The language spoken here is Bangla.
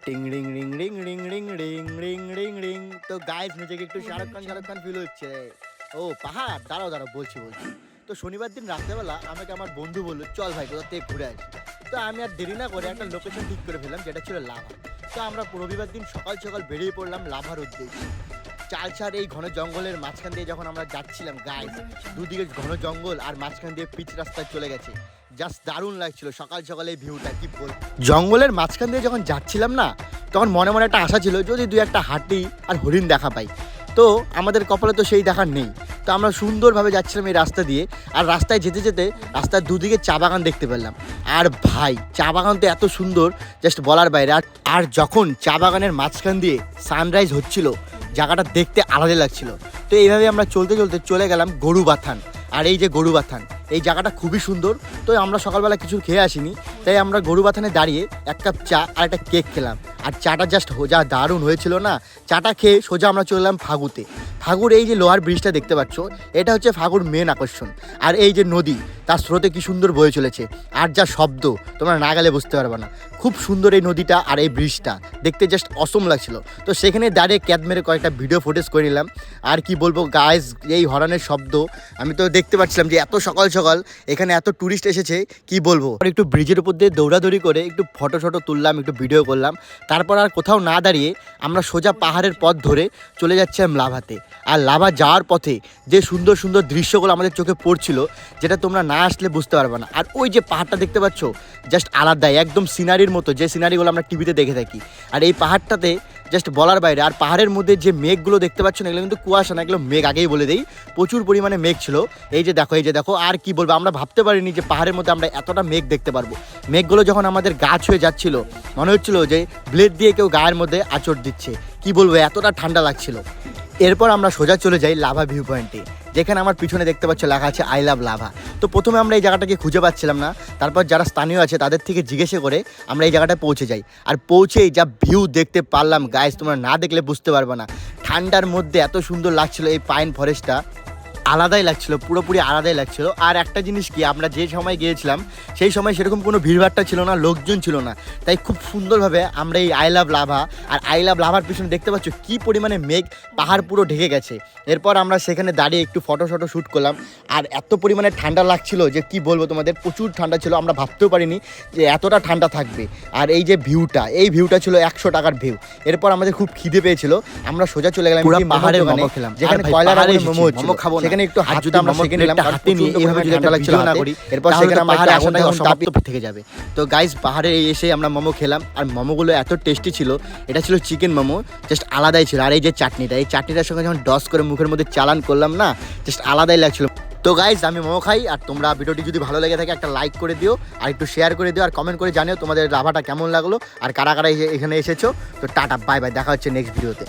টিং ring ring ring ring ring ring ring ring ring. তো গাইস নিজেকে একটু শাহরুখ খান ফিল হচ্ছে। ও পাহাড়, দাঁড়াও বলছি। তো শনিবার দিন রাত্রেবেলা আমাকে আমার বন্ধু বললো চল ভাই কোথা থেকে ঘুরে আসি। তো আমি আর দেরি না করে একটা লোকেশন ঠিক করে ফেললাম, যেটা ছিল লাভা। তো আমরা রবিবার দিন সকাল সকাল বেরিয়ে পড়লাম লাভার উদ্দেশ্যে। চালছাড় এই ঘন জঙ্গলের মাঝখান দিয়ে যখন আমরা যাচ্ছিলাম গাইস, দুদিকে ঘন জঙ্গল আর মাঝখান দিয়ে পিচ রাস্তায় চলে গেছে। জাস্ট দারুণ লাগছিল সকাল সকালে এই ভিউটা, কি বল। জঙ্গলের মাঝখান দিয়ে যখন যাচ্ছিলাম না, তখন মনে মনে একটা আশা ছিল যদি দুই একটা হাতি আর হরিণ দেখা পাই। তো আমাদের কপালে তো সেই দেখার নেই। তো আমরা সুন্দরভাবে যাচ্ছিলাম এই রাস্তা দিয়ে, আর রাস্তায় যেতে যেতে রাস্তার দুদিকে চা বাগান দেখতে পেলাম। আর ভাই চা বাগান তো এত সুন্দর, জাস্ট বলার বাইরে। আর যখন চা বাগানের মাঝখান দিয়ে সানরাইজ হচ্ছিল, জায়গাটা দেখতে আলাদা লাগছিল। তো এইভাবে আমরা চলতে চলতে চলে গেলাম গরুবাথান। আর এই যে গরুবাথান, এই জায়গাটা খুবই সুন্দর। তো আমরা সকালবেলা কিছু খেয়ে আসিনি, তাই আমরা গরুবাথানে দাঁড়িয়ে এক কাপ চা আর একটা কেক খেলাম। আর চাটা জাস্ট যা দারুণ হয়েছিল না, চাটা খেয়ে সোজা আমরা চলে এলাম ফাগুতে। ফাগুর এই যে লোহার ব্রিজটা দেখতে পাচ্ছ, এটা হচ্ছে ফাগুর মেন আকর্ষণ। আর এই যে নদী, তার স্রোতে কি সুন্দর বয়ে চলেছে, আর যা শব্দ তোমরা না গেলে বুঝতে পারবে না। খুব সুন্দর এই নদীটা আর এই ব্রিজটা দেখতে জাস্ট অসম লাগছিল। তো সেখানে দাঁড়িয়ে ক্যাদ মেরে কয়েকটা ভিডিও ফুটেজ করে নিলাম। আর কি বলবো গাইস, এই হর্নের শব্দ আমি তো দেখতে পাচ্ছিলাম যে এত সকাল সকাল এখানে এত টুরিস্ট এসেছে, কি বলবো। আর একটু ব্রিজের উপর দিয়ে দৌড়াদৌড়ি করে একটু ফটো তুললাম, একটু ভিডিও করলাম। তারপর আর কোথাও না দাঁড়িয়ে আমরা সোজা পাহাড়ের পথ ধরে চলে যাচ্ছিলাম লাভাতে। আর লাভা যাওয়ার পথে যে সুন্দর সুন্দর দৃশ্যগুলো আমাদের চোখে পড়ছিল, যেটা তোমরা না আসলে বুঝতে পারবে না। আর ওই যে পাহাড়টা দেখতে পাচ্ছ, জাস্ট আলাদাই, একদম সিনারির মতো, যে সিনারিগুলো আমরা টিভিতে দেখে থাকি। আর এই পাহাড়টাতে জাস্ট বলার বাইরে। আর পাহাড়ের মধ্যে যে মেঘগুলো দেখতে পাচ্ছ না, এগুলো কিন্তু কুয়াশা না, এগুলো মেঘ। আগেই বলে দেই, প্রচুর পরিমাণে মেঘ ছিল। এই যে দেখো। আর কি বলবো, আমরা ভাবতে পারিনি যে পাহাড়ের মধ্যে আমরা এতটা মেঘ দেখতে পারবো। মেঘগুলো যখন আমাদের গা ছুঁয়ে যাচ্ছিল, মনে হচ্ছিল যে ব্লেড দিয়ে কেউ গায়ের মধ্যে আঁচড় দিচ্ছে। কি বলবো, এতটা ঠান্ডা লাগছিল। এরপর আমরা সোজা চলে যাই লাভা ভিউ পয়েন্টে, যেখানে আমার পিছনে দেখতে পাচ্ছ লেখা আছে আই লাভ লাভা। তো প্রথমে আমরা এই জায়গাটাকে খুঁজে পাচ্ছিলাম না, তারপর যারা স্থানীয় আছে তাদের থেকে জিজ্ঞেস করে আমরা এই জায়গাটায় পৌঁছে যাই। আর পৌঁছেই যা ভিউ দেখতে পারলাম গাইস, তোমরা না দেখলে বুঝতে পারবে না। ঠান্ডার মধ্যে এত সুন্দর লাগছিল এই পাইন ফরেস্টটা, আলাদাই লাগছিল, পুরোপুরি আলাদাই লাগছিল। আর একটা জিনিস কি, আমরা যে সময় গিয়েছিলাম সেই সময় সেরকম কোনো ভিড়ভাট্টা ছিল না, লোকজন ছিল না। তাই খুব সুন্দরভাবে আমরা এই আই লাভ লাভা আর আই লাভ লাভার পিছনে দেখতে পাচ্ছ কি পরিমাণে মেঘ, পাহাড় পুরো ঢেকে গেছে। এরপর আমরা সেখানে দাঁড়িয়ে একটু ফটো শ্যুট করলাম। আর এত পরিমাণে ঠান্ডা লাগছিল যে কি বলবো তোমাদের, প্রচুর ঠান্ডা ছিল। আমরা ভাবতেও পারিনি যে এতটা ঠান্ডা থাকবে। আর এই যে ভিউটা, এই ভিউটা ছিল 100 টাকার ভিউ। এরপর আমাদের খুব খিদে পেয়েছিল, আমরা সোজা চলে গেলাম পাহাড়ের মোমো খেলাম, যেখানে কয়লার মোমো খাবো, সেখানে একটু হাত যদি আমরা সেখানে নিলাম, হাতে নিয়ে এইভাবে যদি একটা ভিডিও না করি, এরপর সেখানে আমরা আগুনটা সমাপ্ত থেকে যাবে। তো গাইস পাহাড়ে এসে আমরা মোমো খেলাম, আর মোমোগুলো এত টেস্টি ছিল। এটা ছিল চিকেন মোমো, জাস্ট আলাদাই ছিল। আর এই যে চাটনিটা, এই চাটনিটার সঙ্গে যখন ডস করে মুখের মধ্যে চালান করলাম না, জাস্ট আলাদাই লাগছিল। তো গাইস আমি মোমো খাই, আর তোমরা ভিডিওটি যদি ভালো লেগে থাকে একটা লাইক করে দিও, আর একটু শেয়ার করে দিও, আর কমেন্ট করে জানিও তোমাদের লাভাটা কেমন লাগলো, আর কারা কারা এখানে এসেছো। তো টাটা, বাই বাই, দেখা হচ্ছে নেক্সট ভিডিওতে।